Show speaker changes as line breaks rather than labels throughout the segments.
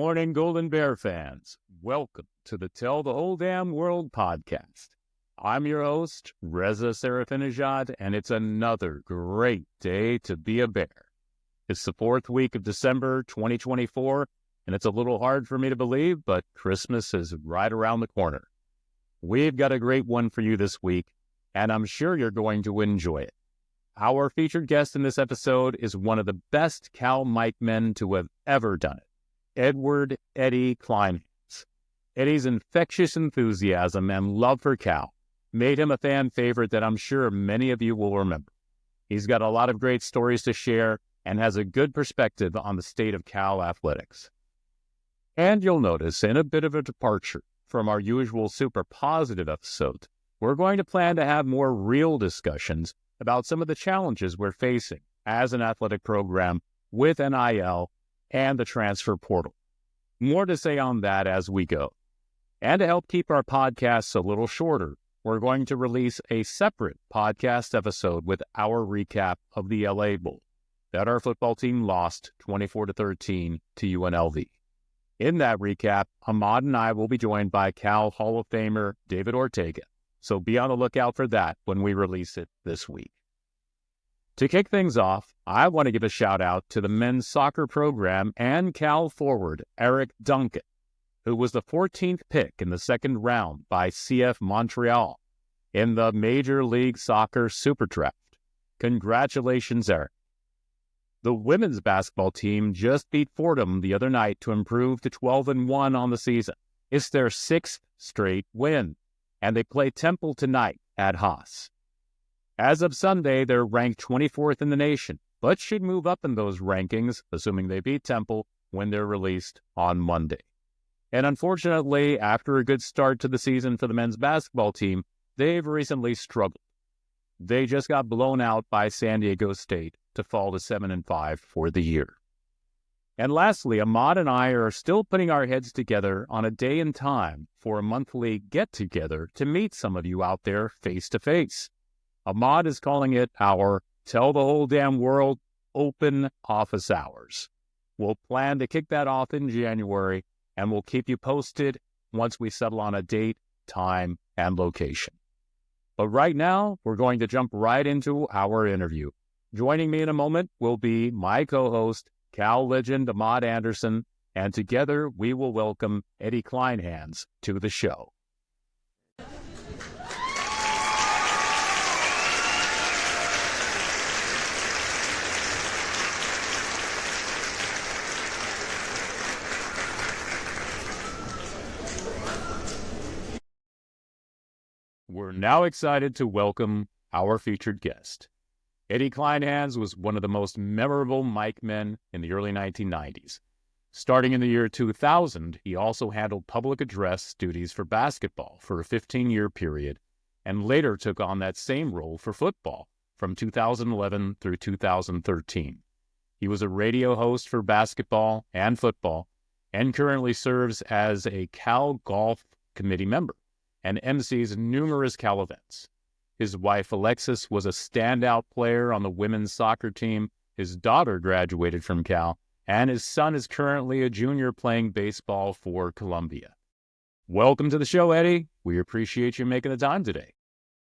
morning, Golden Bear fans. Welcome to the Tell the Whole Damn World podcast. I'm your host, Reza Serafinejad, and it's another great day to be a bear. It's the fourth week of December 2024, and it's a little hard for me to believe, but Christmas is right around the corner. We've got a great one for you this week, and I'm sure you're going to enjoy it. Our featured guest in this episode is one of the best Cal mic men to have ever done it, Eddy Kleinhans. Eddy's infectious enthusiasm and love for Cal made him a fan favorite that I'm sure many of you will remember. He's got a lot of great stories to share and has a good perspective on the state of Cal athletics. And you'll notice, in a bit of a departure from our usual super positive episodes, we're going to plan to have more real discussions about some of the challenges we're facing as an athletic program with NIL and the transfer portal. More to say on that as we go. And to help keep our podcasts a little shorter, we're going to release a separate podcast episode with our recap of the LA Bowl that our football team lost 24-13 to UNLV. In that recap, Ahmad and I will be joined by Cal Hall of Famer David Ortega. So be on the lookout for that when we release it this week. To kick things off, I want to give a shout out to the men's soccer program and Cal forward Eric Duncan, who was the 14th pick in the second round by CF Montreal in the Major League Soccer Super Draft. Congratulations, Eric. The women's basketball team just beat Fordham the other night to improve to 12-1 on the season. It's their sixth straight win, and they play Temple tonight at Haas. As of Sunday, they're ranked 24th in the nation, but should move up in those rankings, assuming they beat Temple, when they're released on Monday. And unfortunately, after a good start to the season for the men's basketball team, they've recently struggled. They just got blown out by San Diego State to fall to 7-5 for the year. And lastly, Ahmad and I are still putting our heads together on a day and time for a monthly get-together to meet some of you out there face-to-face. Ahmad is calling it our Tell the Whole Damn World Open Office Hours. We'll plan to kick that off in January, and we'll keep you posted once we settle on a date, time, and location. But right now, we're going to jump right into our interview. Joining me in a moment will be my co-host, Cal legend Ahmad Anderson, and together we will welcome Eddy Kleinhans to the show. We're now excited to welcome our featured guest. Eddy Kleinhans was one of the most memorable mic men in the early 1990s. Starting in the year 2000, he also handled public address duties for basketball for a 15-year period, and later took on that same role for football from 2011 through 2013. He was a radio host for basketball and football, and currently serves as a Cal Golf Committee member and MCs numerous Cal events. His wife, Alexis, was a standout player on the women's soccer team. His daughter graduated from Cal, and his son is currently a junior playing baseball for Columbia. Welcome to the show, Eddy. We appreciate you making the time today.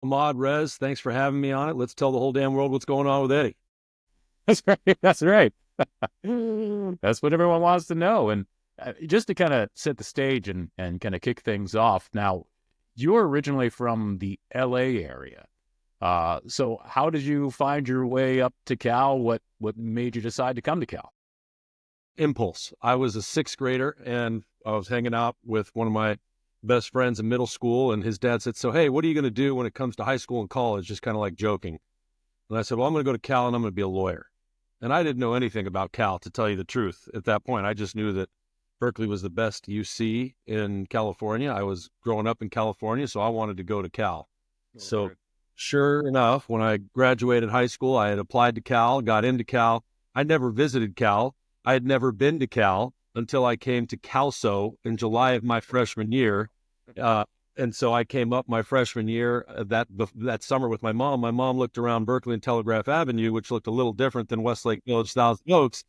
Ahmad, Rez, thanks for having me on it. Let's tell the whole damn world what's going on with Eddy.
That's right. That's right. That's what everyone wants to know. And just to kind of set the stage and kind of kick things off, now, you're originally from the LA area. So how did you find your way up to Cal? What made you decide to come to Cal?
Impulse. I was a sixth grader, and I was hanging out with one of my best friends in middle school, and his dad said, so, hey, what are you going to do when it comes to high school and college? Just kind of like joking. And I said, well, I'm going to go to Cal, and I'm going to be a lawyer. And I didn't know anything about Cal, to tell you the truth. At that point, I just knew that Berkeley was the best UC in California. I was growing up in California, so I wanted to go to Cal. So sure enough, when I graduated high school, I had applied to Cal, got into Cal. I never visited Cal. I had never been to Cal until I came to CalSO in July of my freshman year. And so I came up my freshman year that summer with my mom. My mom looked around Berkeley and Telegraph Avenue, which looked a little different than Westlake Village, Thousand Oaks.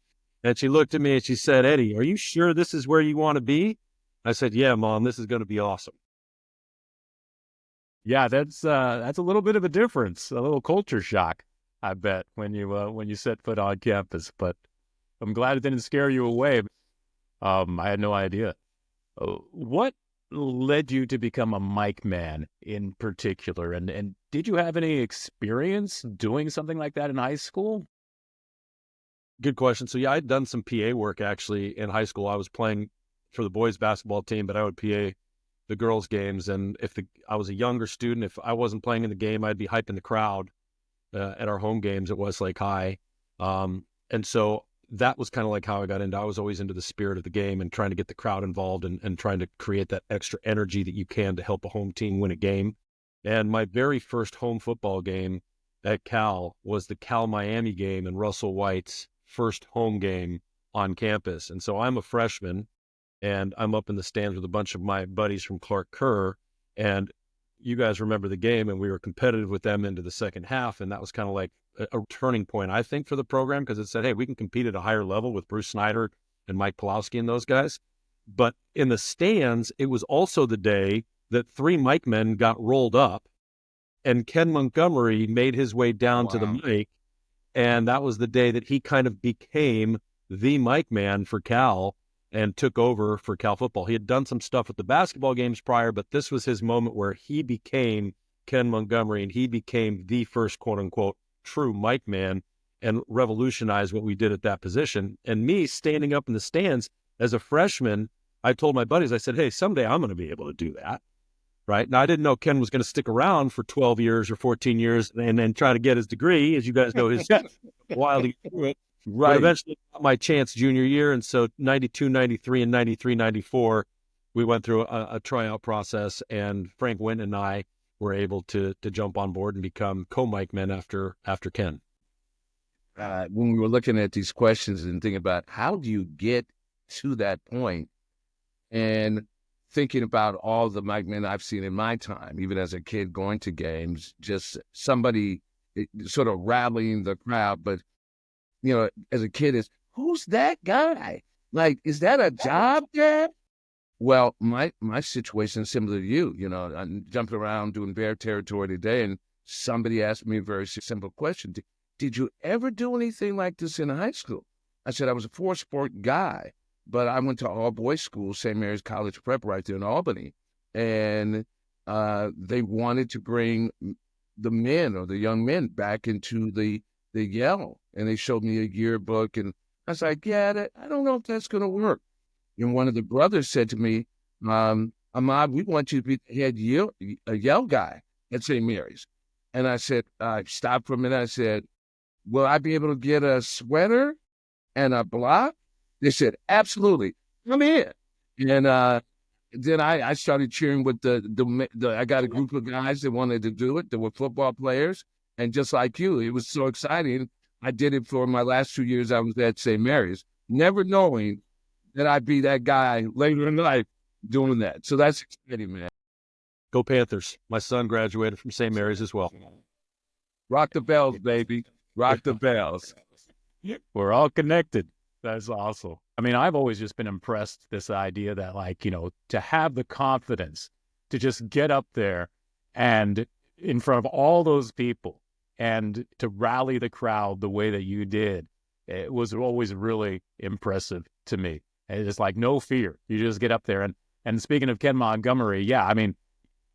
And she looked at me and she said, Eddie, are you sure this is where you want to be? I said, yeah, Mom, this is going to be awesome.
Yeah, that's a little bit of a difference, a little culture shock, I bet, when you set foot on campus. But I'm glad it didn't scare you away. I had no idea. What led you to become a mic man in particular? And did you have any experience doing something like that in high school?
Good question. So, yeah, I'd done some PA work actually in high school. I was playing for the boys basketball team, but I would PA the girls' games. And I was a younger student, if I wasn't playing in the game, I'd be hyping the crowd at our home games at Westlake High. And so that was kind of like how I got into. I was always into the spirit of the game and trying to get the crowd involved and trying to create that extra energy that you can to help a home team win a game. And my very first home football game at Cal was the Cal-Miami game and Russell White's first home game on campus. And so I'm a freshman and I'm up in the stands with a bunch of my buddies from Clark Kerr. And you guys remember the game, and we were competitive with them into the second half. And that was kind of like a turning point, I think, for the program, because it said, hey, we can compete at a higher level with Bruce Snyder and Mike Pawlowski and those guys. But in the stands, it was also the day that 3 mic men got rolled up and Ken Montgomery made his way down to the mic. And that was the day that he kind of became the mic man for Cal and took over for Cal football. He had done some stuff with the basketball games prior, but this was his moment where he became Ken Montgomery and he became the first quote unquote true mic man and revolutionized what we did at that position. And me standing up in the stands as a freshman, I told my buddies, I said, hey, someday I'm going to be able to do that. Right. Now, I didn't know Ken was going to stick around for 12 years or 14 years and then try to get his degree. As you guys know, his while he threw it. Right. But eventually got my chance junior year. And so 92, 93, and 93, 94, we went through a tryout process, and Frank Wynn and I were able to jump on board and become co-mic men after Ken.
When we were looking at these questions and thinking about how do you get to that point, and thinking about all the mic men I've seen in my time, even as a kid going to games, just somebody sort of rallying the crowd. But, you know, as a kid, who's that guy? Like, is that a job, Dad? Well, my situation is similar to you. You know, I'm jumping around doing bear territory today, and somebody asked me a very simple question. Did you ever do anything like this in high school? I said, I was a 4-sport guy. But I went to all-boys school, St. Mary's College Prep right there in Albany. And they wanted to bring the men or the young men back into the yell. And they showed me a yearbook. And I was like, yeah, I don't know if that's going to work. And one of the brothers said to me, Ahmad, we want you to be a yell guy at St. Mary's. And I said, I stopped for a minute. I said, will I be able to get a sweater and a block? They said, absolutely, come in. And then I started cheering with I got a group of guys that wanted to do it. They were football players. And just like you, it was so exciting. I did it for my last 2 years I was at St. Mary's, never knowing that I'd be that guy later in life doing that. So that's exciting, man.
Go Panthers. My son graduated from St. Mary's as well.
Rock the bells, baby. Rock the bells.
We're all connected. That's awesome. I mean, I've always just been impressed this idea that, like, you know, to have the confidence to just get up there and in front of all those people and to rally the crowd the way that you did, it was always really impressive to me. And it's like no fear. You just get up there. And speaking of Ken Montgomery, yeah, I mean,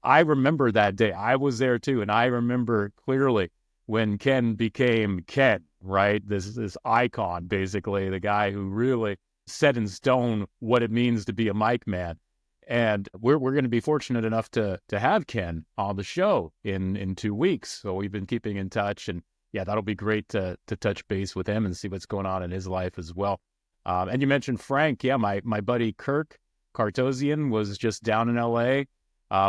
I remember that day. I was there too. And I remember clearly when Ken became Ken, right? This icon, basically, the guy who really set in stone what it means to be a mic man. And we're going to be fortunate enough to have Ken on the show in 2 weeks. So we've been keeping in touch, and yeah, that'll be great to touch base with him and see what's going on in his life as well. And you mentioned Frank. Yeah, my buddy Kirk Cartosian was just down in LA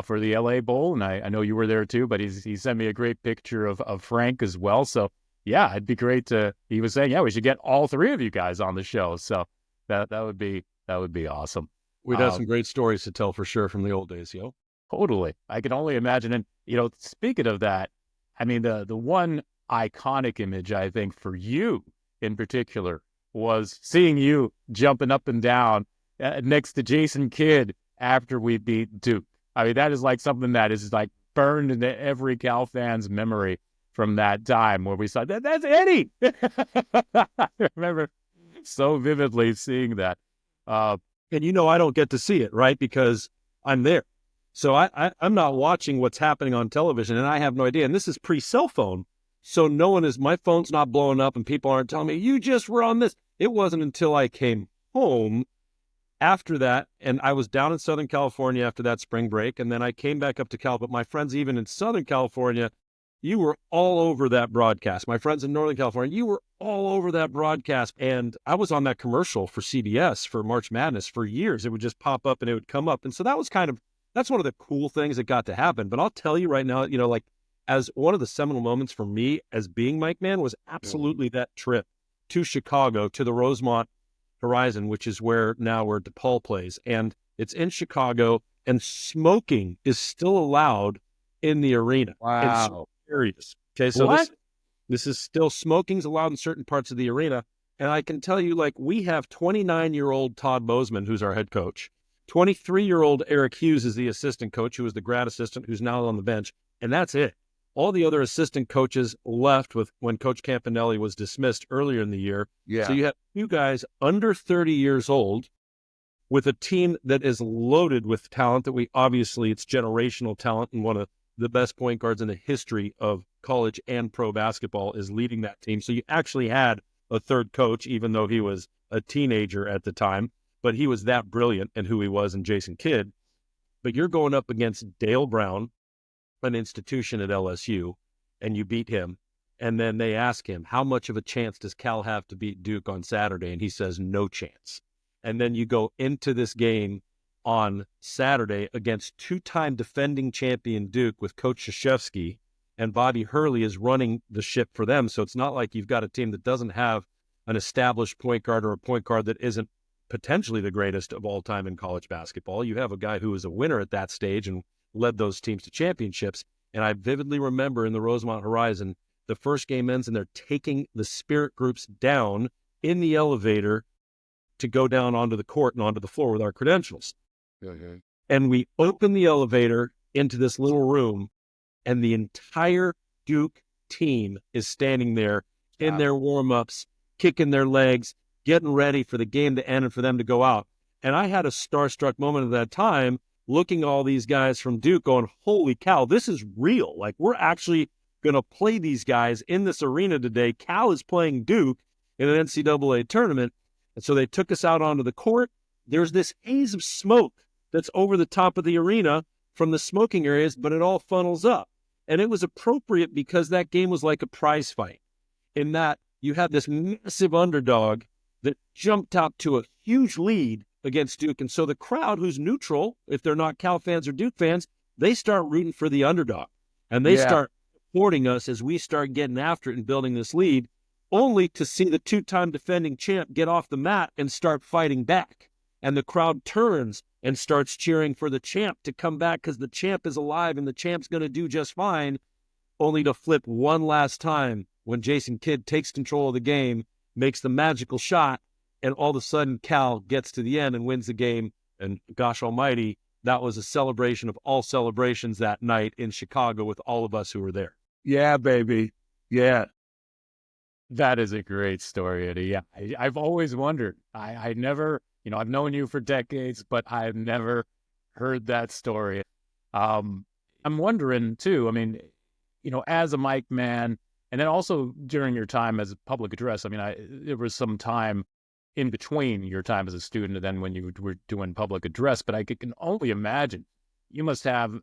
for the LA Bowl, and I know you were there too, but he sent me a great picture of Frank as well. So yeah, it'd be great he was saying, yeah, we should get all 3 of you guys on the show. So that would be awesome.
We'd have some great stories to tell for sure from the old days, yo.
Totally. I can only imagine. And, you know, speaking of that, I mean, the one iconic image, I think, for you in particular was seeing you jumping up and down next to Jason Kidd after we beat Duke. I mean, that is like something that is like burned into every Cal fan's memory from that time where we saw that's Eddy. I remember so vividly seeing that.
And I don't get to see it, right? Because I'm there. So I'm not watching what's happening on television, and I have no idea. And this is pre-cell phone. So my phone's not blowing up and people aren't telling me, you just were on this. It wasn't until I came home after that, and I was down in Southern California after that spring break, and then I came back up to Cal. But my friends, even in Southern California, you were all over that broadcast. My friends in Northern California, you were all over that broadcast. And I was on that commercial for CBS for March Madness for years. It would just pop up and it would come up. And so that's one of the cool things that got to happen. But I'll tell you right now, like as one of the seminal moments for me as being Mike Mann was absolutely that trip to Chicago, to the Rosemont Horizon, which is where DePaul plays. And it's in Chicago, and smoking is still allowed in the arena.
Wow.
Areas. Okay, so this is still, smoking's allowed in certain parts of the arena. And I can tell you, like, we have 29-year-old Todd Bozeman, who's our head coach. 23-year-old Eric Hughes is the assistant coach, who was the grad assistant, who's now on the bench. And that's it. All the other assistant coaches left when Coach Campanelli was dismissed earlier in the year.
Yeah.
So you have two guys under 30 years old with a team that is loaded with talent that it's generational talent, and one of the best point guards in the history of college and pro basketball is leading that team. So you actually had a third coach, even though he was a teenager at the time, but he was that brilliant in who he was, in Jason Kidd. But you're going up against Dale Brown, an institution at LSU, and you beat him. And then they ask him, how much of a chance does Cal have to beat Duke on Saturday? And he says, no chance. And then you go into this game on Saturday against two-time defending champion Duke with Coach Krzyzewski, and Bobby Hurley is running the ship for them. So it's not like you've got a team that doesn't have an established point guard or a point guard that isn't potentially the greatest of all time in college basketball. You have a guy who was a winner at that stage and led those teams to championships. And I vividly remember in the Rosemont Horizon, the first game ends and they're taking the spirit groups down in the elevator to go down onto the court and onto the floor with our credentials.
Okay.
And we open the elevator into this little room, and the entire Duke team is standing there in their warm-ups, kicking their legs, getting ready for the game to end and for them to go out. And I had a starstruck moment at that time, looking at all these guys from Duke going, holy cow, this is real. Like, we're actually going to play these guys in this arena today. Cal is playing Duke in an NCAA tournament. And so they took us out onto the court. There's this haze of smoke that's over the top of the arena from the smoking areas, but it all funnels up. And it was appropriate because that game was like a prize fight, in that you had this massive underdog that jumped out to a huge lead against Duke. And so the crowd, who's neutral, if they're not Cal fans or Duke fans, they start rooting for the underdog. And they start supporting us as we start getting after it and building this lead, only to see the two-time defending champ get off the mat and start fighting back. And the crowd turns and starts cheering for the champ to come back because the champ is alive and the champ's going to do just fine, only to flip one last time when Jason Kidd takes control of the game, makes the magical shot, and all of a sudden Cal gets to the end and wins the game. And gosh almighty, that was a celebration of all celebrations that night in Chicago with all of us who were there.
Yeah, baby. Yeah.
That is a great story, Eddy. Yeah, I've always wondered. I never, I've known you for decades, but I've never heard that story. I'm wondering too, as a Mike Mann, and then also during your time as a public address, there was some time in between your time as a student and then when you were doing public address, but I can only imagine you must have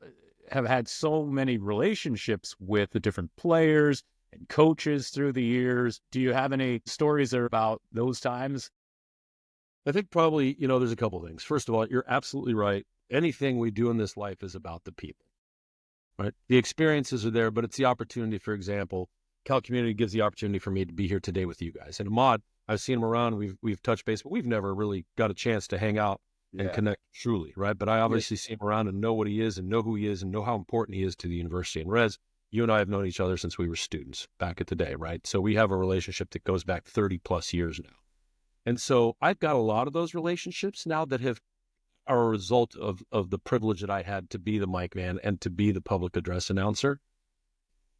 had so many relationships with the different players and coaches through the years. Do you have any stories about those times?
I think probably, there's a couple things. First of all, you're absolutely right. Anything we do in this life is about the people, right? The experiences are there, but it's the opportunity. For example, Cal Community gives the opportunity for me to be here today with you guys. And Ahmad, I've seen him around. We've touched base, but we've never really got a chance to hang out and connect truly, right? But I obviously see him around and know what he is and know who he is and know how important he is to the university. And Rez, you and I have known each other since we were students back at the day, right? So we have a relationship that goes back 30 plus years now. And so I've got a lot of those relationships now that are a result of the privilege that I had to be the mic man and to be the public address announcer.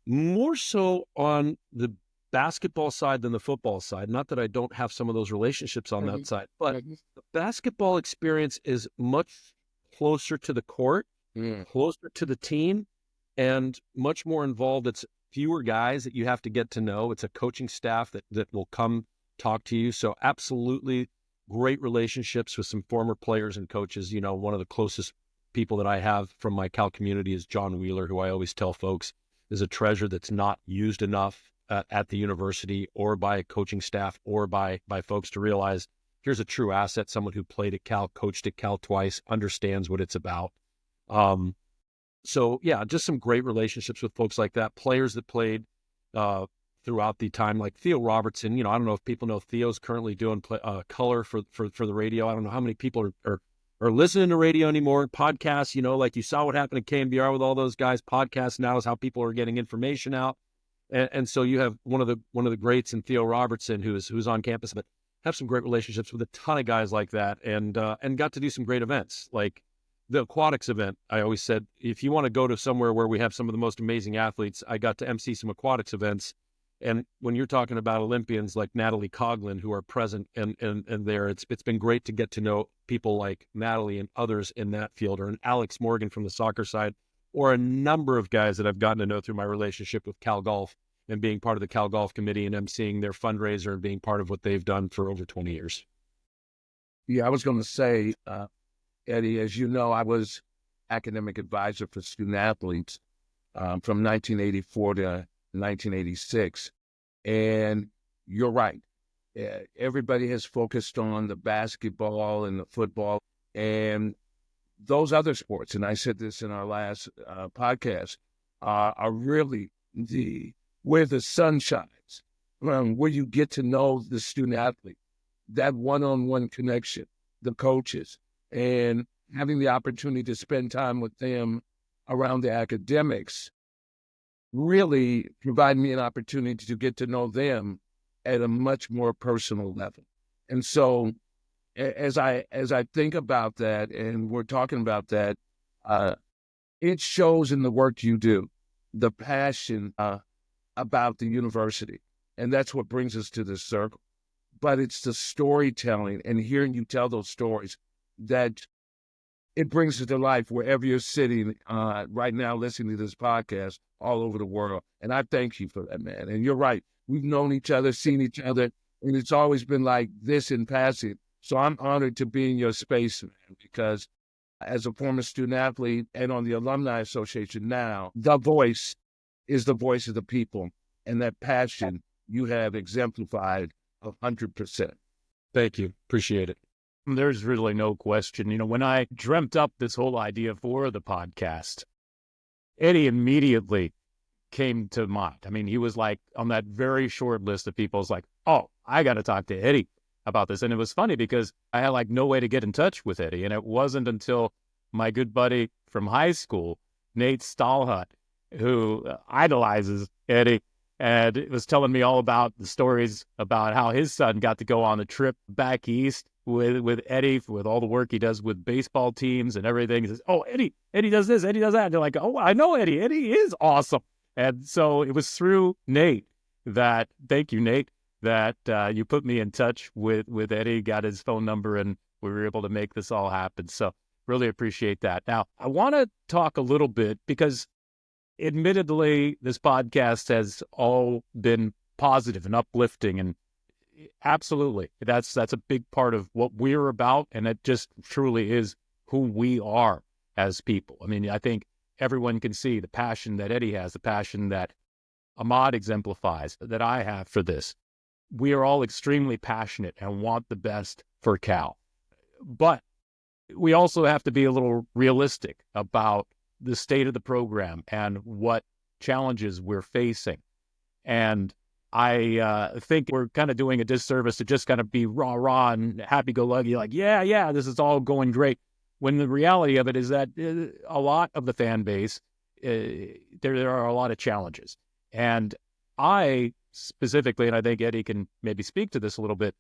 More so on the basketball side than the football side. Not that I don't have some of those relationships on that side, but the basketball experience is much closer to the court, closer to the team, and much more involved. It's fewer guys that you have to get to know. It's a coaching staff that will come talk to you. So absolutely great relationships with some former players and coaches. You know, one of the closest people that I have from my Cal community is John Wheeler, who I always tell folks is a treasure that's not used enough at the university or by coaching staff or by folks to realize here's a true asset, someone who played at Cal, coached at Cal twice, understands what it's about. So yeah, just some great relationships with folks like that, players that played throughout the time, like Theo Robertson. You know, I don't know if people know Theo's currently doing color for the radio. I don't know how many people are listening to radio anymore, podcasts, you know, like you saw what happened at KNBR with all those guys. Podcasts now is how people are getting information out. And so you have one of the greats in Theo Robertson who's on campus, but have some great relationships with a ton of guys like that, and got to do some great events. Like the aquatics event, I always said, if you want to go to somewhere where we have some of the most amazing athletes, I got to MC some aquatics events. And when you're talking about Olympians like Natalie Coughlin who are present and there, it's been great to get to know people like Natalie and others in that field, or an Alex Morgan from the soccer side, or a number of guys that I've gotten to know through my relationship with Cal Golf and being part of the Cal Golf Committee and emceeing their fundraiser and being part of what they've done for over 20 years.
Yeah, I was going to say, Eddie, as you know, I was academic advisor for student athletes from 1984 to 1986. And you're right. Everybody has focused on the basketball and the football and those other sports. And I said this in our last podcast, are really where the sun shines, where you get to know the student athlete, that one-on-one connection, the coaches, and having the opportunity to spend time with them around the academics really provide me an opportunity to get to know them at a much more personal level. And so as I think about that, and we're talking about that, it shows in the work you do, the passion about the university. And that's what brings us to this circle. But it's the storytelling and hearing you tell those stories that it brings it to life wherever you're sitting right now listening to this podcast all over the world. And I thank you for that, man. And you're right. We've known each other, seen each other, and it's always been like this in passing. So I'm honored to be in your space, man, because as a former student athlete and on the Alumni Association now, the voice is the voice of the people. And that passion you have exemplified 100%.
Thank you. Appreciate it.
There's really no question. You know, when I dreamt up this whole idea for the podcast, Eddy immediately came to mind. I mean, he was like on that very short list of people. It's like, oh, I got to talk to Eddy about this. And it was funny because I had like no way to get in touch with Eddy. And it wasn't until my good buddy from high school, Nate Stallhut, who idolizes Eddy, and it was telling me all about the stories about how his son got to go on a trip back east with Eddy, with all the work he does with baseball teams and everything. He says, oh, Eddy does this, Eddy does that. And they're like, oh, I know Eddy. Eddy is awesome. And so it was through Nate that, thank you, Nate, that you put me in touch with Eddy, got his phone number, and we were able to make this all happen. So really appreciate that. Now, I want to talk a little bit because admittedly, this podcast has all been positive and uplifting, and absolutely, that's a big part of what we're about, and it just truly is who we are as people. I mean, I think everyone can see the passion that Eddy has, the passion that Ahmad exemplifies, that I have for this. We are all extremely passionate and want the best for Cal. But we also have to be a little realistic about the state of the program and what challenges we're facing. And I think we're kind of doing a disservice to just kind of be rah-rah and happy-go-lucky, like, yeah, this is all going great. When the reality of it is that a lot of the fan base, there are a lot of challenges. And I specifically, and I think Eddy can maybe speak to this a little bit,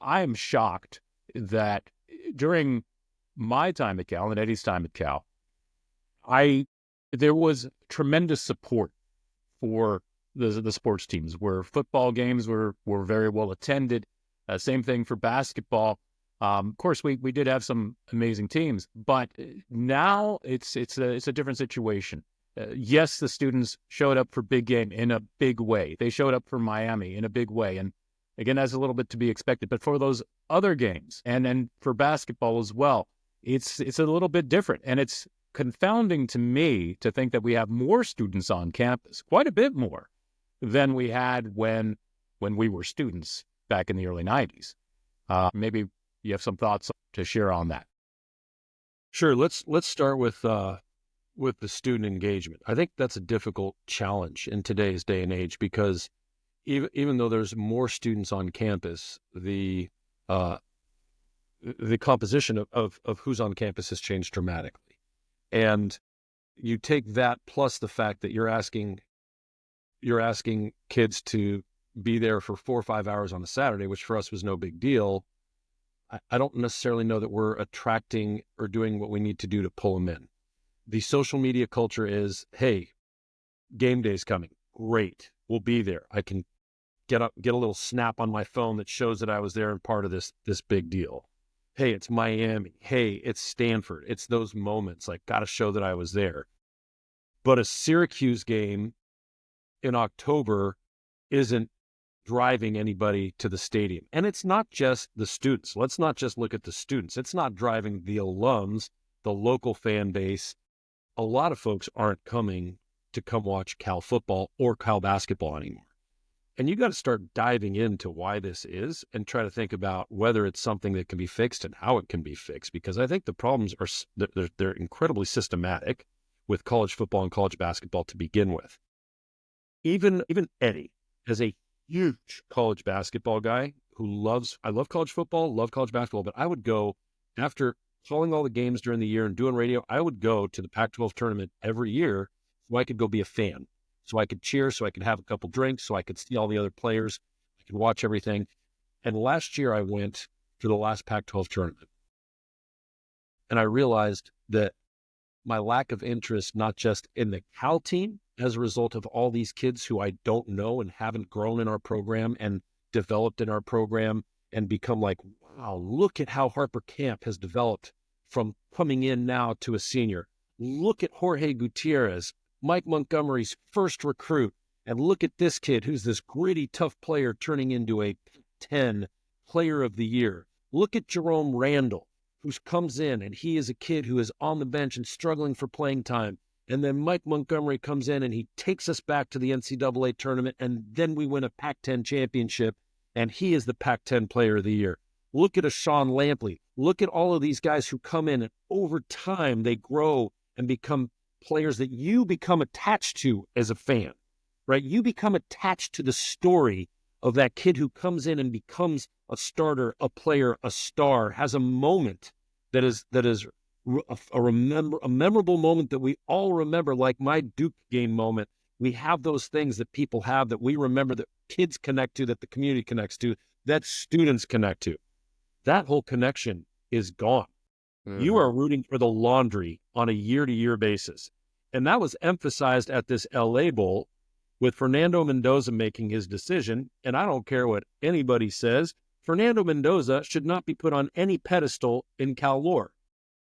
I am shocked that during my time at Cal and Eddy's time at Cal, there was tremendous support for the sports teams, where football games were very well attended. Same thing for basketball. Of course, we did have some amazing teams, but now it's a different situation. Yes, the students showed up for big game in a big way. They showed up for Miami in a big way, and again, that's a little bit to be expected. But for those other games and for basketball as well, it's a little bit different, and it's confounding to me to think that we have more students on campus, quite a bit more than we had when we were students back in the early 90s. Maybe you have some thoughts to share on that.
Sure. Let's start with the student engagement. I think that's a difficult challenge in today's day and age, because even though there's more students on campus, the composition of who's on campus has changed dramatically. And you take that plus the fact that you're asking kids to be there for 4 or 5 hours on a Saturday, which for us was no big deal. I don't necessarily know that we're attracting or doing what we need to do to pull them in. The social media culture is, hey, game day's coming. Great. We'll be there. I can get a little snap on my phone that shows that I was there and part of this big deal. Hey, it's Miami. Hey, it's Stanford. It's those moments, like, got to show that I was there. But a Syracuse game in October isn't driving anybody to the stadium. And it's not just the students. Let's not just look at the students. It's not driving the alums, the local fan base. A lot of folks aren't coming to come watch Cal football or Cal basketball anymore. And you got to start diving into why this is and try to think about whether it's something that can be fixed and how it can be fixed, because I think the problems are they're incredibly systematic with college football and college basketball to begin with. Even Eddy, as a huge college basketball guy I love college football, love college basketball, but I would go, after calling all the games during the year and doing radio, I would go to the Pac-12 tournament every year so I could go be a fan, so I could cheer, so I could have a couple drinks, so I could see all the other players, I could watch everything. And last year I went to the last Pac-12 tournament, and I realized that my lack of interest, not just in the Cal team, as a result of all these kids who I don't know and haven't grown in our program and developed in our program and become like, wow, look at how Harper Camp has developed from coming in now to a senior. Look at Jorge Gutierrez, Mike Montgomery's first recruit. And look at this kid who's this gritty, tough player turning into a 10 player of the year. Look at Jerome Randall, who comes in and he is a kid who is on the bench and struggling for playing time. And then Mike Montgomery comes in and he takes us back to the NCAA tournament, and then we win a Pac-10 championship, and he is the Pac-10 player of the year. Look at a Sean Lampley. Look at all of these guys who come in, and over time they grow and become players that you become attached to as a fan, right? You become attached to the story of that kid who comes in and becomes a starter, a player, a star, has a moment that is a memorable moment that we all remember, like my Duke game moment. We have those things that people have that we remember, that kids connect to, that the community connects to, that students connect to. That whole connection is gone. Mm-hmm. You are rooting for the laundry on a year-to-year basis. And that was emphasized at this LA Bowl with Fernando Mendoza making his decision. And I don't care what anybody says, Fernando Mendoza should not be put on any pedestal in Cal lore.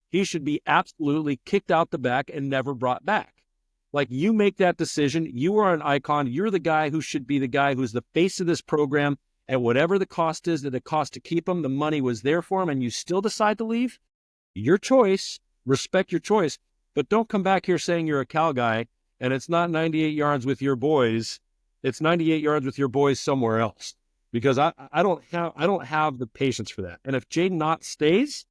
He should be absolutely kicked out the back and never brought back. Like, you make that decision. You are an icon. You're the guy who should be the guy who's the face of this program. And whatever the cost is that it costs to keep him, the money was there for him, and you still decide to leave? Your choice. Respect your choice. But don't come back here saying you're a Cal guy and it's not 98 yards with your boys. It's 98 yards with your boys somewhere else. Because I don't have the patience for that. And if Jaden Knott stays,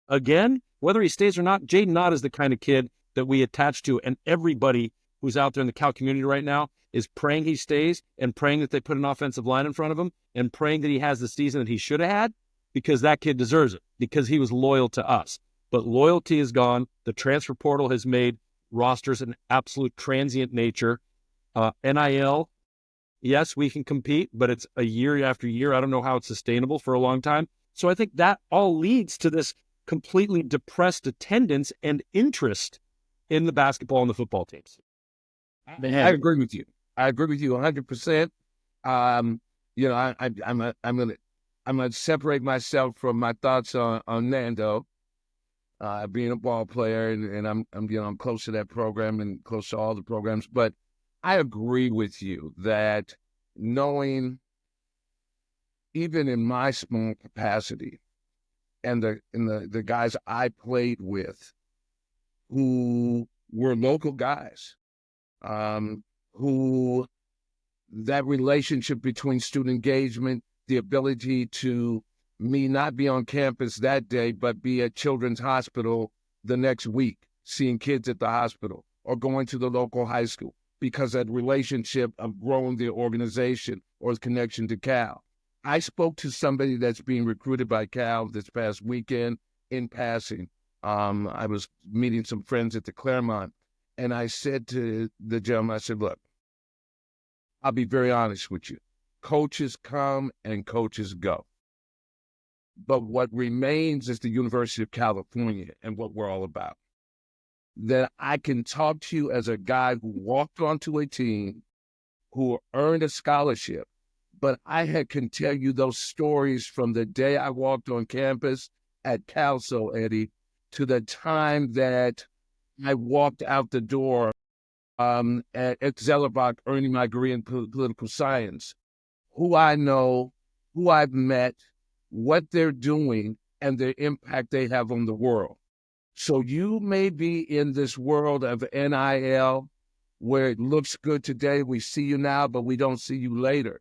again, whether he stays or not, Jaden Knott is the kind of kid that we attach to, and everybody who's out there in the Cal community right now is praying he stays and praying that they put an offensive line in front of him and praying that he has the season that he should have had, because that kid deserves it, because he was loyal to us. But loyalty is gone. The transfer portal has made rosters an absolute transient nature. NIL, Yes, we can compete, but it's a year after year. I don't know how it's sustainable for a long time. So I think that all leads to this completely depressed attendance and interest in the basketball and the football teams.
I agree with you. I agree with you 100%. You know, I'm gonna separate myself from my thoughts on Nando, being a ball player, and I'm close to that program and close to all the programs. But I agree with you that knowing, even in my small capacity, and the guys I played with, who were local guys, who that relationship between student engagement, the ability to me not be on campus that day, but be at Children's Hospital the next week, seeing kids at the hospital, or going to the local high school, because that relationship of growing the organization or the connection to Cal. I spoke to somebody that's being recruited by Cal this past weekend in passing. I was meeting some friends at the Claremont, and I said to the gentleman, I said, look, I'll be very honest with you. Coaches come and coaches go. But what remains is the University of California and what we're all about. That I can talk to you as a guy who walked onto a team, who earned a scholarship, but can tell you those stories from the day I walked on campus at Calso, Eddie, to the time that I walked out the door at Zellerbach, earning my degree in political science. Who I know, who I've met, what they're doing, and the impact they have on the world. So you may be in this world of NIL where it looks good today, we see you now, but we don't see you later.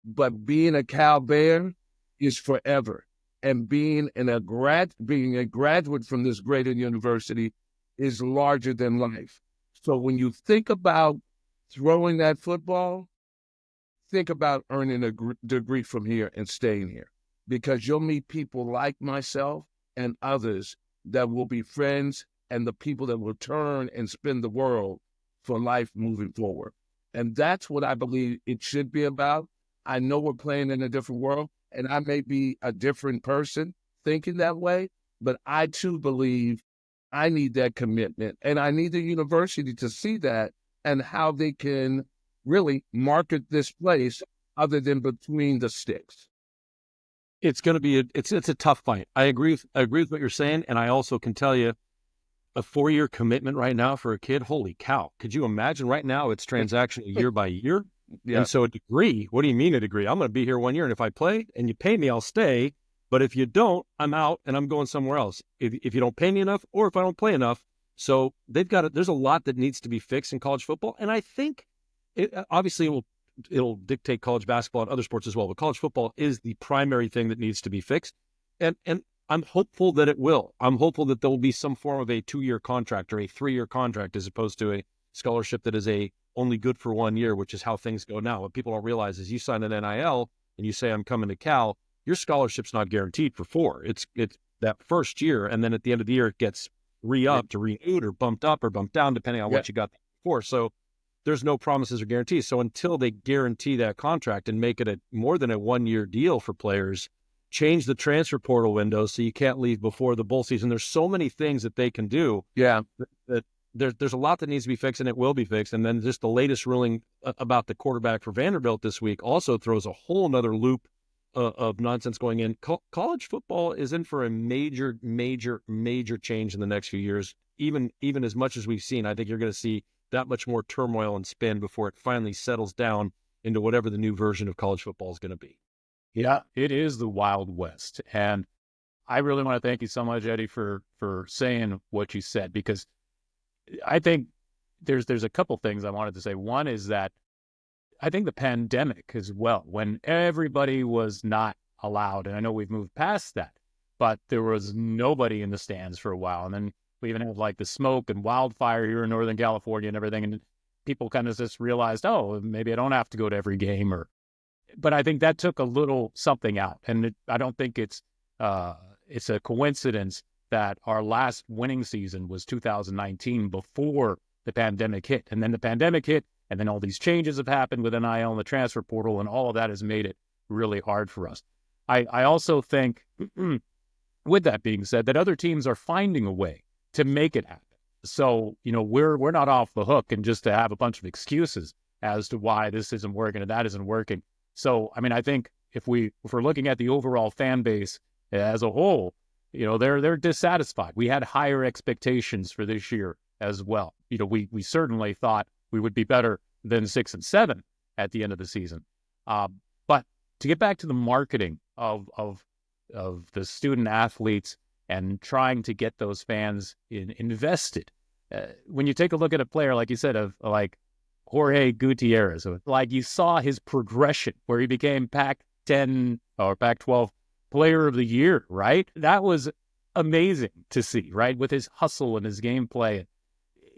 But being a Cal Bear is forever. And being a graduate from this great university is larger than life. So when you think about throwing that football, think about earning a degree from here and staying here, because you'll meet people like myself and others that will be friends, and the people that will turn and spin the world for life moving forward. And that's what I believe it should be about. I know we're playing in a different world, and I may be a different person thinking that way, but I too believe I need that commitment, and I need the university to see that and how they can really market this place other than between the sticks.
It's going to be it's a tough fight. I agree with what you're saying, and I also can tell you a 4-year commitment right now for a kid. Holy cow! Could you imagine? Right now, it's transactional year by year. Yeah. And so a degree. What do you mean a degree? I'm going to be here 1 year, and if I play and you pay me, I'll stay. But if you don't, I'm out and I'm going somewhere else. If you don't pay me enough, or if I don't play enough, so there's a lot that needs to be fixed in college football, and I think obviously it'll dictate college basketball and other sports as well. But college football is the primary thing that needs to be fixed. And I'm hopeful that it will. I'm hopeful that there will be some form of a 2-year contract or a 3-year contract, as opposed to a scholarship that is only good for 1 year, which is how things go now. What people don't realize is you sign an NIL and you say, I'm coming to Cal, your scholarship's not guaranteed for 4. It's that first year. And then at the end of the year, it gets re-upped or renewed or bumped up or bumped down, depending on what you got before. So there's no promises or guarantees. So until they guarantee that contract and make it more than a 1-year deal for players, change the transfer portal window so you can't leave before the bowl season. There's so many things that they can do. Yeah. That there's a lot that needs to be fixed, and it will be fixed. And then just the latest ruling about the quarterback for Vanderbilt this week also throws a whole nother loop of nonsense going in. College football is in for a major, major, major change in the next few years. Even as much as we've seen, I think you're going to see that much more turmoil and spin before it finally settles down into whatever the new version of college football is going to be.
Yeah, it is the Wild West. And I really want to thank you so much, Eddie, for saying what you said, because I think there's a couple things I wanted to say. One is that I think the pandemic as well, when everybody was not allowed, and I know we've moved past that, but there was nobody in the stands for a while. And then we even had like the smoke and wildfire here in Northern California and everything. And people kind of just realized, oh, maybe I don't have to go to every game. But I think that took a little something out. And I don't think it's a coincidence that our last winning season was 2019 before the pandemic hit. And then the pandemic hit, And then all these changes have happened with NIL and the transfer portal, and all of that has made it really hard for us. I also think, with that being said, that other teams are finding a way to make it happen. So, we're not off the hook and just to have a bunch of excuses as to why this isn't working and that isn't working. So, I think if we're looking at the overall fan base as a whole, they're dissatisfied. We had higher expectations for this year as well. We certainly thought we would be better than 6 and 7 at the end of the season. But to get back to the marketing of the student athletes and trying to get those fans invested, when you take a look at a player, like you said, of like Jorge Gutierrez, like you saw his progression where he became Pac-10 or Pac-12 player of the year, right? That was amazing to see, right? With his hustle and his gameplay.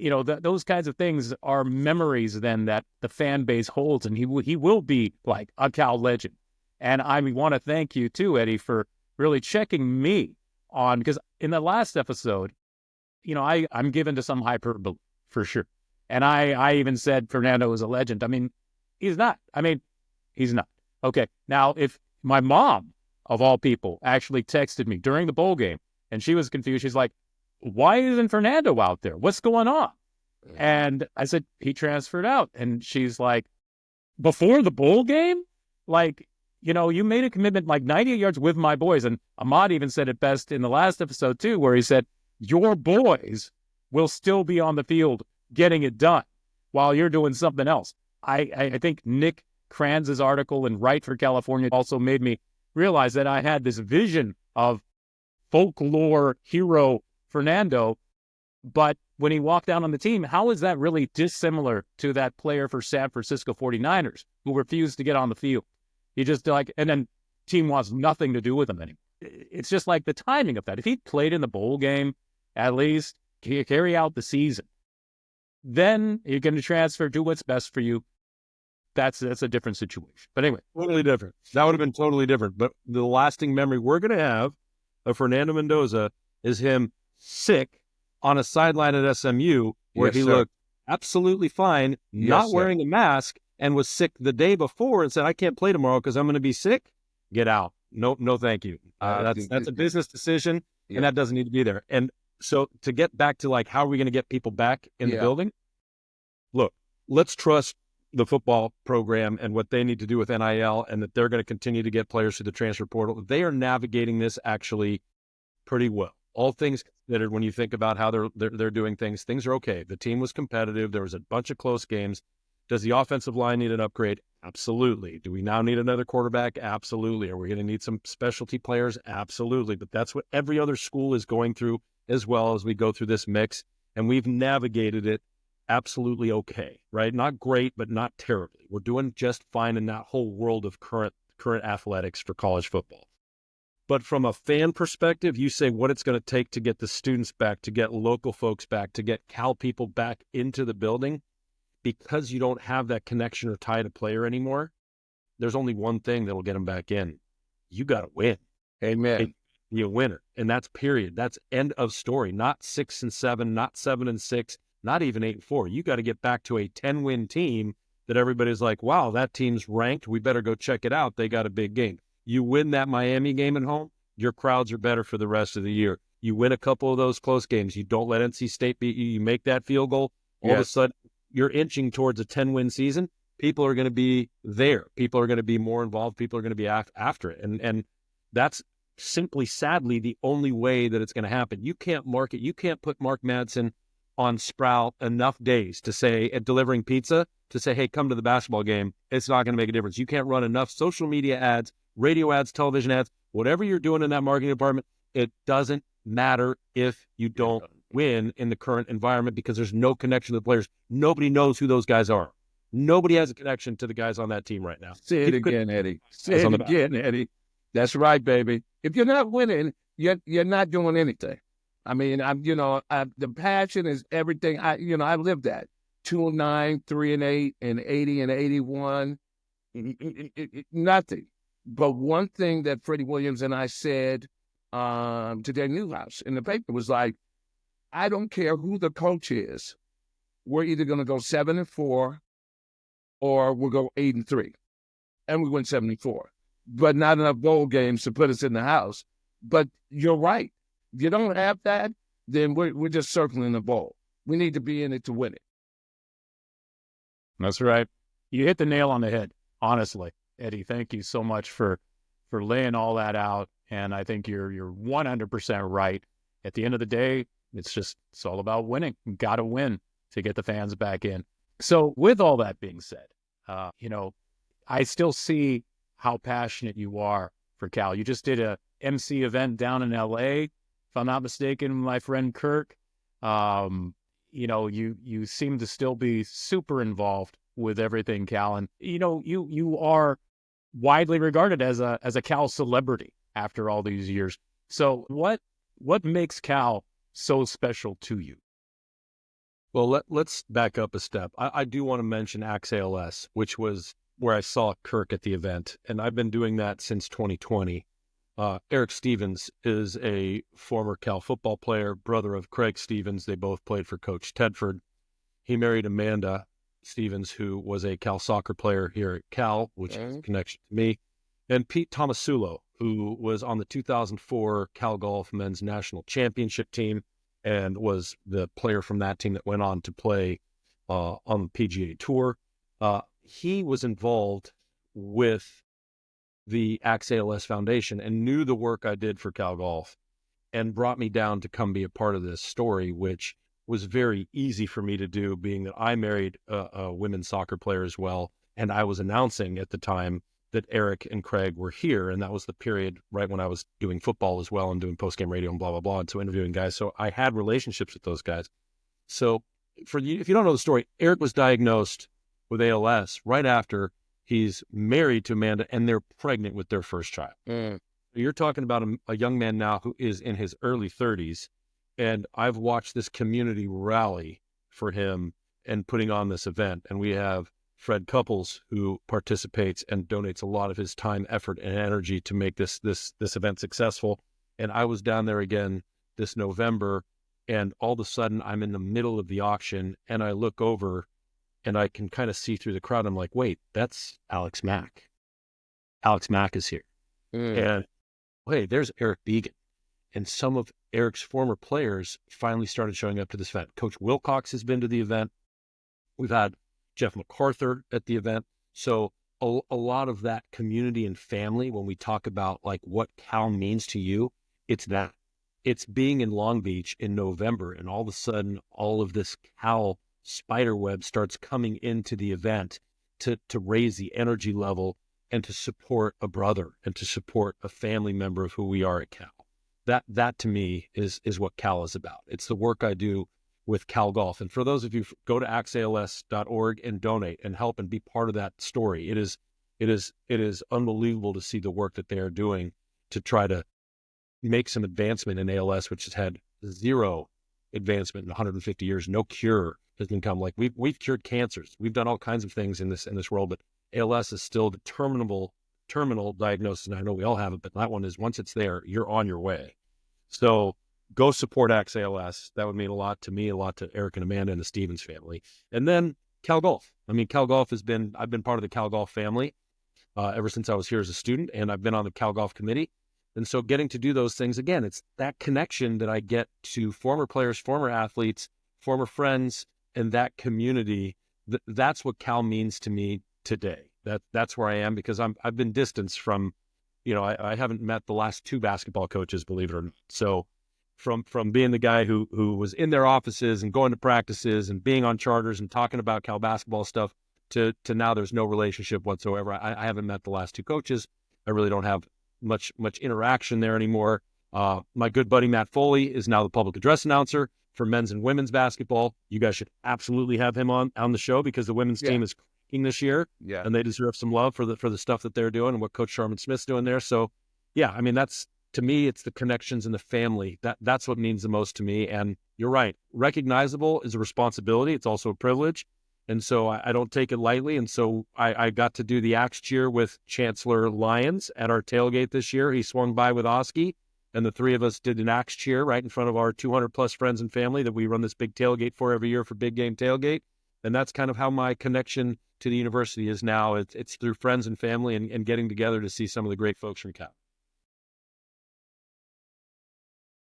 Those kinds of things are memories then that the fan base holds, and he will be like a Cal legend. And I want to thank you too, Eddie, for really checking me on, because in the last episode, I'm given to some hyperbole for sure. And I even said Fernando was a legend. He's not. He's not. Okay. Now, if my mom, of all people, actually texted me during the bowl game, and she was confused. She's like, why isn't Fernando out there? What's going on? And I said, he transferred out. And she's like, before the bowl game? Like, you made a commitment like 98 yards with my boys. And Ahmad even said it best in the last episode too, where he said, your boys will still be on the field getting it done while you're doing something else. I think Nick Kranz's article in Right for California also made me realize that I had this vision of folklore hero Fernando, but when he walked down on the team, how is that really dissimilar to that player for San Francisco 49ers who refused to get on the field? He just and then team wants nothing to do with him anymore. It's just like the timing of that. If he played in the bowl game, at least carry out the season, then you're going to transfer, do what's best for you. That's a different situation. But anyway.
Totally different. That would have been totally different. But the lasting memory we're going to have of Fernando Mendoza is him sick on a sideline at SMU where he looked absolutely fine, not wearing a mask, and was sick the day before and said, I can't play tomorrow because I'm going to be sick. Get out. No, thank you. That's a business decision, and that doesn't need to be there. And so to get back to like, how are we going to get people back in the building? Look, let's trust the football program and what they need to do with NIL, and that they're going to continue to get players through the transfer portal. They are navigating this actually pretty well. All things considered, when you think about how they're doing things are okay. The team was competitive. There was a bunch of close games. Does the offensive line need an upgrade? Absolutely. Do we now need another quarterback? Absolutely. Are we going to need some specialty players? Absolutely. But that's what every other school is going through as well as we go through this mix. And we've navigated it absolutely okay, right? Not great, but not terribly. We're doing just fine in that whole world of current athletics for college football. But from a fan perspective, you say what it's going to take to get the students back, to get local folks back, to get Cal people back into the building. Because you don't have that connection or tie to player anymore, there's only one thing that'll get them back in. You got to win.
Amen.
You're a winner. And that's period. That's end of story. Not 6 and 7, not 7 and 6, not even 8 and 4. You got to get back to a 10-win team that everybody's like, wow, that team's ranked. We better go check it out. They got a big game. You win that Miami game at home, your crowds are better for the rest of the year. You win a couple of those close games. You don't let NC State beat you. You make that field goal. All of a sudden, you're inching towards a 10-win season. People are going to be there. People are going to be more involved. People are going to be after it. And that's simply, sadly, the only way that it's going to happen. You can't market. You can't put Mark Madsen on Sprout enough days to say, at delivering pizza, to say, hey, come to the basketball game. It's not going to make a difference. You can't run enough social media ads, radio ads, television ads, whatever you're doing in that marketing department. It doesn't matter if you don't win in the current environment, because there's no connection to the players. Nobody knows who those guys are. Nobody has a connection to the guys on that team right now.
Say it again, Eddie. Say it again, Eddie. That's right, baby. If you're not winning, you're not doing anything. The passion is everything. I lived that. 2-9, 3-8, and 80 and 81. Nothing. But one thing that Freddie Williams and I said to Dave Newhouse in the paper was like, I don't care who the coach is. We're either going to go 7 and 4 or we'll go 8-3, and we win 74. But not enough bowl games to put us in the house. But you're right. If you don't have that, then we're just circling the bowl. We need to be in it to win it.
That's right. You hit the nail on the head, honestly. Eddie, thank you so much for laying all that out. And I think you're 100% right. At the end of the day, it's all about winning. You got to win to get the fans back in. So with all that being said, I still see how passionate you are for Cal. You just did a MC event down in LA, if I'm not mistaken, my friend Kirk. You seem to still be super involved with everything Cal, and you are widely regarded as a Cal celebrity after all these years. So what makes Cal so special to you?
Well, let's back up a step. I do want to mention AXALS, which was where I saw Kirk at the event, and I've been doing that since 2020. Eric Stevens is a former Cal football player, brother of Craig Stevens. They both played for Coach Tedford. He married Amanda Stevens, who was a Cal soccer player here at Cal, which is a connection to me, and Pete Tomasulo, who was on the 2004 Cal Golf Men's National Championship team and was the player from that team that went on to play on the PGA Tour. He was involved with the AXALS Foundation and knew the work I did for Cal Golf and brought me down to come be a part of this story, which was very easy for me to do, being that I married a women's soccer player as well. And I was announcing at the time that Eric and Craig were here. And that was the period right when I was doing football as well and doing post-game radio and blah, blah, blah. And so interviewing guys. So I had relationships with those guys. So if you don't know the story, Eric was diagnosed with ALS right after he's married to Amanda and they're pregnant with their first child. You're talking about a young man now who is in his early 30s. And I've watched this community rally for him and putting on this event. And we have Fred Couples, who participates and donates a lot of his time, effort, and energy to make this event successful. And I was down there again this November, and all of a sudden I'm in the middle of the auction, and I look over, and I can kind of see through the crowd. I'm like, wait, that's Alex Mack. Alex Mack is here. And hey, there's Eric Began. And some of Eric's former players finally started showing up to this event. Coach Wilcox has been to the event. We've had Jeff MacArthur at the event. So a lot of that community and family, when we talk about like what Cal means to you, it's that. It's being in Long Beach in November, and all of a sudden, all of this Cal spiderweb starts coming into the event to raise the energy level and to support a brother and to support a family member of who we are at Cal. That to me is what Cal is about. It's the work I do with Cal Golf. And for those of you, go to axals.org and donate and help and be part of that story. It is unbelievable to see the work that they are doing to try to make some advancement in ALS, which has had zero advancement in 150 years. No cure has been come. Like we've cured cancers. We've done all kinds of things in this world, but ALS is still the terminal diagnosis. And I know we all have it, but that one is, once it's there, you're on your way. So go support AXALS. That would mean a lot to me, a lot to Eric and Amanda and the Stevens family. And then Cal Golf. I mean, Cal Golf I've been part of the Cal Golf family ever since I was here as a student, and I've been on the Cal Golf committee. And so getting to do those things, again, it's that connection that I get to former players, former athletes, former friends, and that community. That's what Cal means to me today. That's where I am, because I've been distanced from, I haven't met the last two basketball coaches, believe it or not. So from being the guy who was in their offices and going to practices and being on charters and talking about Cal basketball stuff to now there's no relationship whatsoever. I haven't met the last two coaches. I really don't have much interaction there anymore. My good buddy Matt Foley is now the public address announcer for men's and women's basketball. You guys should absolutely have him on the show, because the women's team is cracking this year, and they deserve some love for the stuff that they're doing and what Coach Sharman Smith's doing there. So, yeah, I mean, that's, to me, it's the connections and the family. That's what means the most to me. And you're right, recognizable is a responsibility. It's also a privilege. And so I don't take it lightly. And so I got to do the axe cheer with Chancellor Lyons at our tailgate this year. He swung by with Oski, and the three of us did an axe cheer right in front of our 200 plus friends and family that we run this big tailgate for every year for Big Game Tailgate. And that's kind of how my connection to the university is now. It's through friends and family and getting together to see some of the great folks from Cal.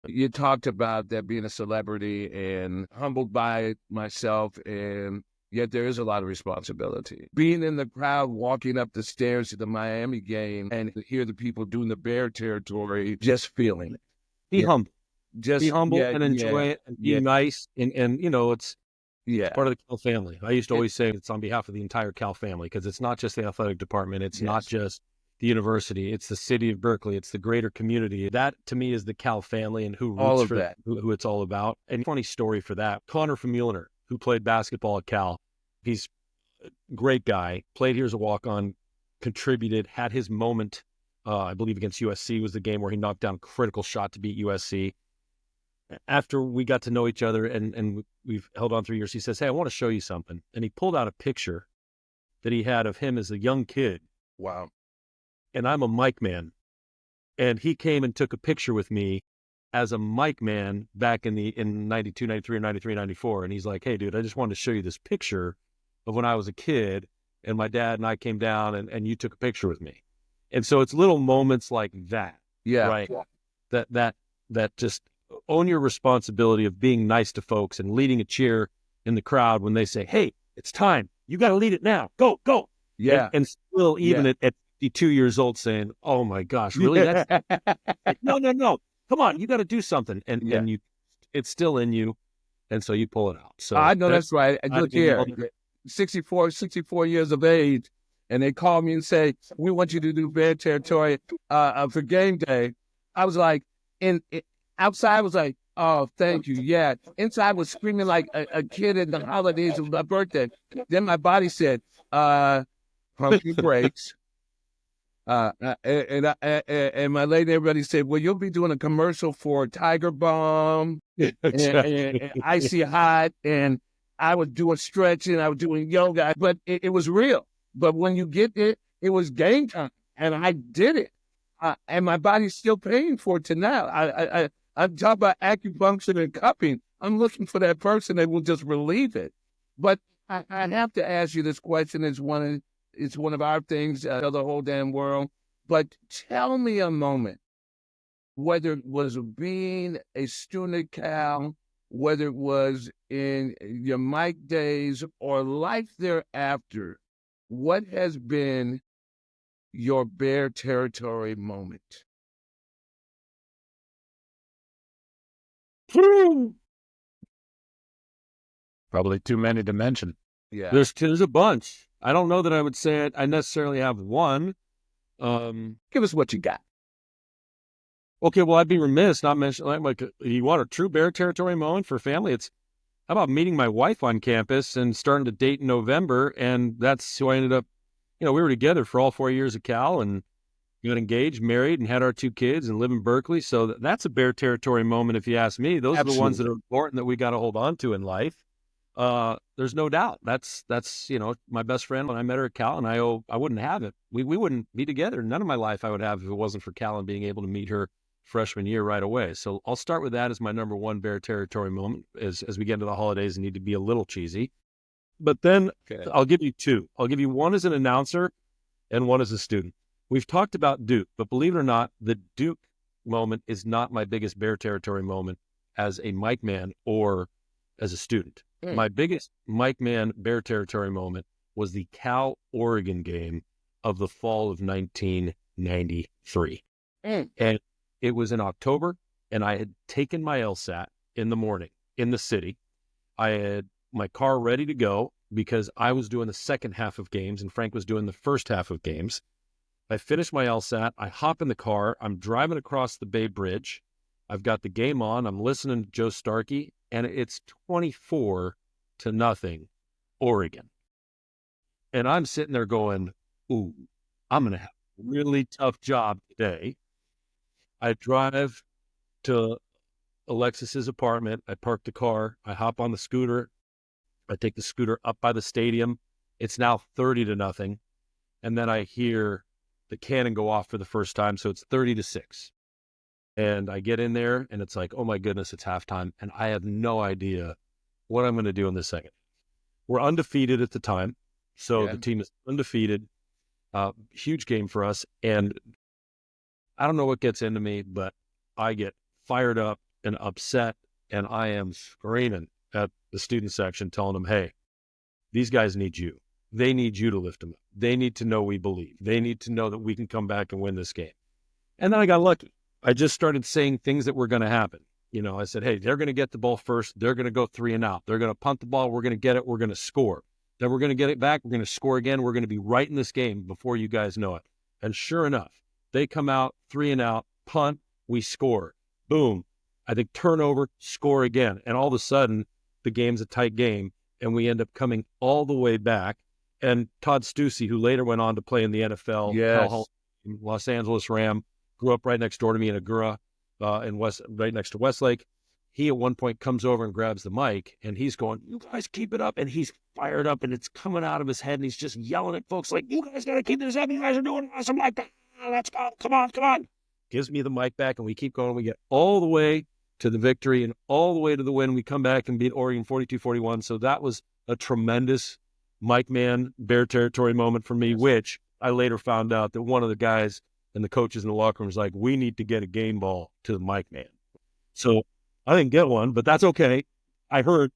You talked about that being a celebrity and humbled by it myself, and yet there is a lot of responsibility. Being in the crowd, walking up the stairs to the Miami game and hear the people doing the Bear territory, just feeling it.
Be humble.
Just
be humble and enjoy it and be nice. And you know, it's part of the Cal family. I used to always say it's on behalf of the entire Cal family, because it's not just the athletic department. It's not just the university. It's the city of Berkeley. It's the greater community. That, to me, is the Cal family and who roots
all of
for
that,
who it's all about. And funny story for that, Connor from Mueller, who played basketball at Cal, he's a great guy, played here as a walk-on, contributed, had his moment, I believe against USC was the game where he knocked down a critical shot to beat USC. After we got to know each other and we've held on 3 years, he says, "Hey, I want to show you something." And he pulled out a picture that he had of him as a young kid.
Wow.
And I'm a mic man. And he came and took a picture with me as a mic man back in 92, 93, or 93, 94. And he's like, "Hey, dude, I just wanted to show you this picture of when I was a kid and my dad and I came down and you took a picture with me." And so it's little moments like that.
Yeah.
Right. That just own your responsibility of being nice to folks and leading a cheer in the crowd when they say, "Hey, it's time. You got to lead it now. Go, go."
Yeah.
And still, even at 52 years old, saying, "Oh my gosh, really? That's no. Come on, you got to do something." And you, it's still in you. And so you pull it out. So
I know that's right. And look here, 64 years of age, and they call me and say, "We want you to do Bear territory for game day." I was like, outside was like, "Oh, thank you." Yeah. Inside was screaming like a kid at the holidays of my birthday. Then my body said, "Pump your brakes." And my lady, everybody said, "Well, you'll be doing a commercial for Tiger Balm and Icy Hot." And I was doing stretching, I was doing yoga, but it was real. But when you get it, it was game time, and I did it. And my body's still paying for it to now. I'm talking about acupuncture and cupping. I'm looking for that person that will just relieve it. But I have to ask you this question. It's one of our things, the whole damn world. But tell me a moment, whether it was being a student at Cal, whether it was in your Mike days or life thereafter, what has been your Bear territory moment?
Probably too many to mention.
Yeah.
There's a bunch. I don't know that I would say I necessarily have one.
Give us what you got.
Okay, well, I'd be remiss not mentioning, like you want a true Bear territory moment for family? How about meeting my wife on campus and starting to date in November? And that's who I ended up, we were together for all 4 years at Cal and got engaged, married, and had our 2 kids and live in Berkeley. So that's a Bear territory moment, if you ask me. Those are the ones that are important that we got to hold on to in life. There's no doubt. That's my best friend when I met her at Cal, and I wouldn't have it. We wouldn't be together. None of my life I would have if it wasn't for Cal and being able to meet her freshman year right away. So I'll start with that as my number one Bear territory moment as we get into the holidays and need to be a little cheesy. But then I'll give you 2. I'll give you one as an announcer and one as a student. We've talked about Duke, but believe it or not, the Duke moment is not my biggest Bear territory moment as a mic man or as a student. My biggest Mike Man Bear territory moment was the Cal-Oregon game of the fall of 1993. And it was in October, and I had taken my LSAT in the morning in the city. I had my car ready to go because I was doing the second half of games, and Frank was doing the first half of games. I finished my LSAT. I hop in the car. I'm driving across the Bay Bridge. I've got the game on. I'm listening to Joe Starkey, and it's 24-0, Oregon. And I'm sitting there going, "Ooh, I'm going to have a really tough job today." I drive to Alexis's apartment. I park the car. I hop on the scooter. I take the scooter up by the stadium. It's now 30-0. And then I hear the cannon go off for the first time. So it's 30-6. And I get in there and it's like, oh my goodness, it's halftime. And I have no idea what I'm going to do in the second. We're undefeated at the time. So
Yeah.
the team is undefeated. Huge game for us. And I don't know what gets into me, but I get fired up and upset, and I am screaming at the student section, telling them, hey, these guys need you. They need you to lift them up. They need to know we believe. They need to know that we can come back and win this game. And then I got lucky. I just started saying things that were going to happen. I said, hey, they're going to get the ball first. They're going to go 3 and out. They're going to punt the ball. We're going to get it. We're going to score. Then we're going to get it back. We're going to score again. We're going to be right in this game before you guys know it. And sure enough, they come out 3 and out, punt, we score. Boom. I think turnover, score again. And all of a sudden, the game's a tight game, and we end up coming all the way back. And Todd Stussy, who later went on to play in the NFL,
Yes.
Los Angeles Ram, grew up right next door to me in Agoura, right next to Westlake. He at one point comes over and grabs the mic, and he's going, you guys keep it up. And he's fired up, and it's coming out of his head, and he's just yelling at folks like, you guys got to keep this up. You guys are doing awesome like that. Let's go. Come on. Gives me the mic back, and we keep going. We get all the way to the victory and all the way to the win. We come back and beat Oregon 42-41. So that was a tremendous Mike Man, Bear Territory moment for me, which I later found out that one of the guys and the coaches in the locker room was like, we need to get a game ball to the Mike Man. So I didn't get one, but that's okay. I heard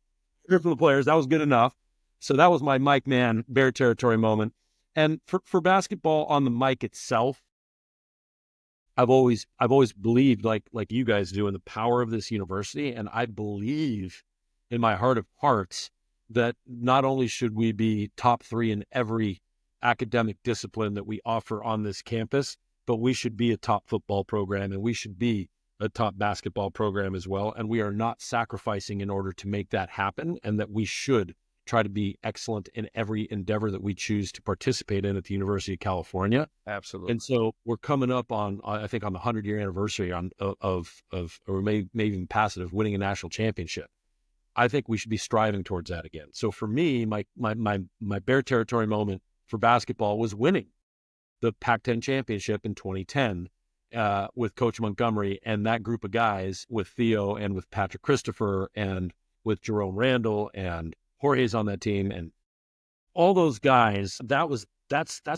from the players. That was good enough. So that was my Mike Man, Bear Territory moment. And for basketball on the mic itself, I've always believed, like you guys do, in the power of this university. And I believe in my heart of hearts that not only should we be top 3 in every academic discipline that we offer on this campus, but we should be a top football program, and we should be a top basketball program as well. And we are not sacrificing in order to make that happen, and that we should try to be excellent in every endeavor that we choose to participate in at the University of California.
Absolutely.
And so we're coming up on, I think, on the 100-year anniversary or maybe even past it, of winning a national championship. I think we should be striving towards that again. So for me, my Bear Territory moment for basketball was winning the Pac-10 championship in 2010 with Coach Montgomery and that group of guys, with Theo and with Patrick Christopher and with Jerome Randall and Jorge's on that team, and all those guys. That's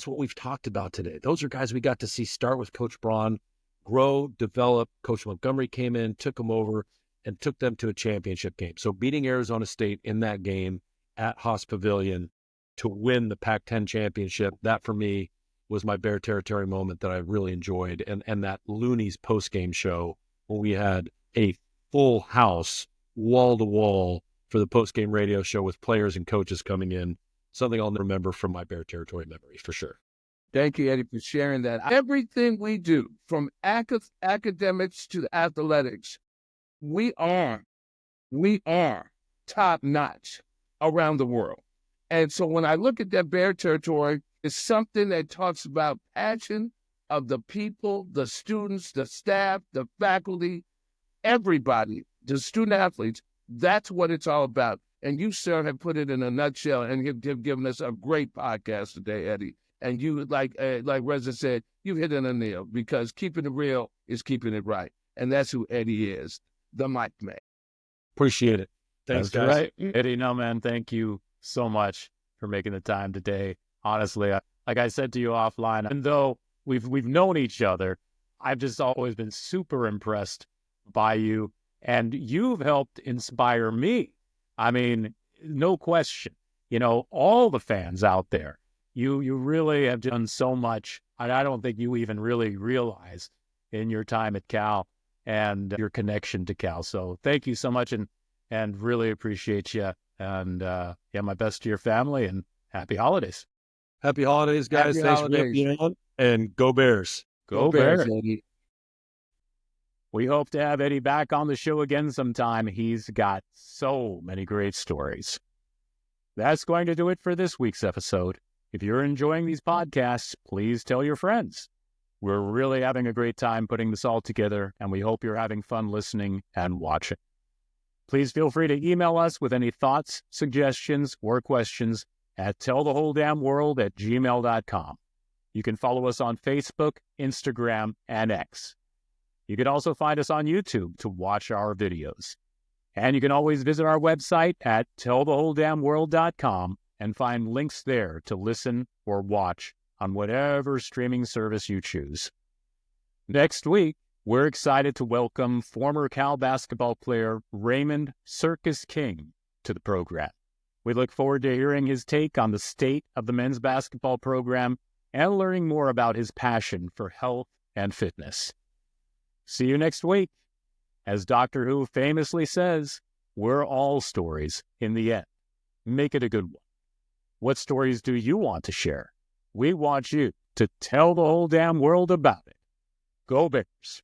what we've talked about today. Those are guys we got to see start with Coach Braun, grow, develop. Coach Montgomery came in, took them over, and took them to a championship game. So beating Arizona State in that game at Haas Pavilion to win the Pac-10 championship, that for me was my Bear Territory moment that I really enjoyed. And that Looney's post-game show, where we had a full house, wall-to-wall, for the post-game radio show with players and coaches coming in, something I'll remember from my Bear Territory memory for sure.
Thank you, Eddie, for sharing that. Everything we do, from academics to athletics, we are top-notch around the world. And so when I look at that Bear Territory, it's something that talks about passion of the people, the students, the staff, the faculty, everybody, the student athletes. That's what it's all about. And you, sir, have put it in a nutshell, and have given us a great podcast today, Eddie. And you, like Reza said, you hit it on the nail, because keeping it real is keeping it right. And that's who Eddie is, the Mike Man.
Appreciate it. Thanks,
That's
guys.
right. Eddie, no, man, thank you so much for making the time today. Honestly, like I said to you offline, even though we've known each other, I've just always been super impressed by you, and you've helped inspire me. I mean, no question. All the fans out there, you really have done so much. I don't think you even really realize in your time at Cal and your connection to Cal. So thank you so much, and really appreciate you. And my best to your family, and happy holidays.
Happy holidays, guys.
Happy
Thanks
holidays.
for being on, and go Bears.
Go Bears.
Eddie.
We hope to have Eddie back on the show again sometime. He's got so many great stories. That's going to do it for this week's episode. If you're enjoying these podcasts, please tell your friends. We're really having a great time putting this all together, and we hope you're having fun listening and watching. Please feel free to email us with any thoughts, suggestions, or questions at tellthewholedamnworld@gmail.com. You can follow us on Facebook, Instagram, and X. You can also find us on YouTube to watch our videos. And you can always visit our website at tellthewholedamnworld.com and find links there to listen or watch on whatever streaming service you choose. Next week, we're excited to welcome former Cal basketball player Raymond Circus King to the program. We look forward to hearing his take on the state of the men's basketball program and learning more about his passion for health and fitness. See you next week. As Doctor Who famously says, we're all stories in the end. Make it a good one. What stories do you want to share? We want you to tell the whole damn world about it. Go Bears!